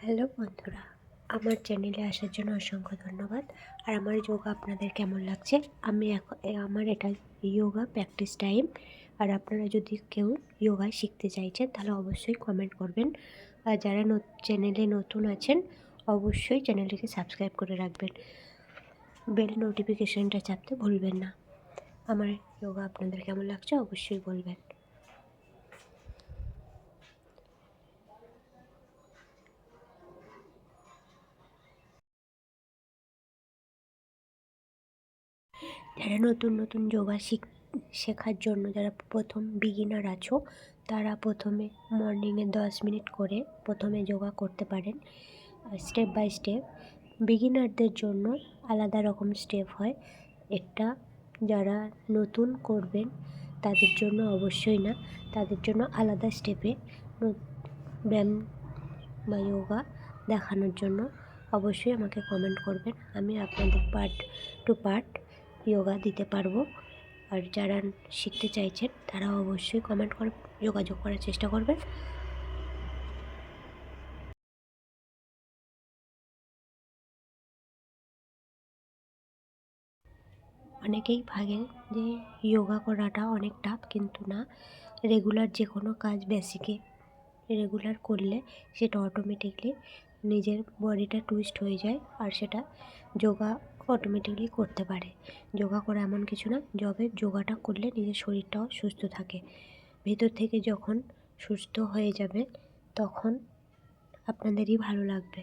Hello বন্ধুরা, আমার চ্যানেলে আসার জন্য অসংখ্য ধন্যবাদ। আর আমার যোগা আপনাদের কেমন লাগছে? আমার এটা যোগা প্র্যাকটিস টাইম। আর আপনারা যদি কেউ যোগা শিখতে চাইছেন তাহলে অবশ্যই কমেন্ট করবেন। আর যারা চ্যানেলে নতুন আছেন অবশ্যই চ্যানেলটিকে সাবস্ক্রাইব করে রাখবেন, বেল নোটিফিকেশনটা চাপতে ভুলবেন না। আমার যোগা আপনাদের কেমন লাগছে অবশ্যই বলবেন। যারা নতুন যোগা শেখার জন্য যারা প্রথম বিগিনার আছো, তারা প্রথমে মর্নিংয়ে 10 মিনিট করে প্রথমে যোগা করতে পারেন। স্টেপ বাই স্টেপ বিগিনারদের জন্য আলাদা রকম স্টেপ হয় একটা। যারা নতুন করবেন তাদের জন্য অবশ্যই না, তাদের জন্য আলাদা স্টেপে ব্যায়াম বা যোগা দেখানোর জন্য অবশ্যই আমাকে কমেন্ট করবেন। আমি আপনাদের পার্ট টু পার্ট যোগা দিতে পারবো। আর যারা শিখতে চাইছেন তারা অবশ্যই কমেন্ট করে যোগাযোগ করার চেষ্টা করবেন। অনেকেই ভাবেন যে যোগা করাটা অনেক টাফ, কিন্তু না। রেগুলার যে কোনো কাজ বেসিকে রেগুলার করলে সেটা অটোমেটিকলি নিজের বডিটা টুইস্ট হয়ে যায়, আর সেটা যোগা অটোমেটিকলি করতে পারে। যোগা করা এমন কিছু না, যোগাটা করলে নিজের শরীরটাও সুস্থ থাকে। ভেতর থেকে যখন সুস্থ হয়ে যাবে তখন আপনাদেরই ভালো লাগবে।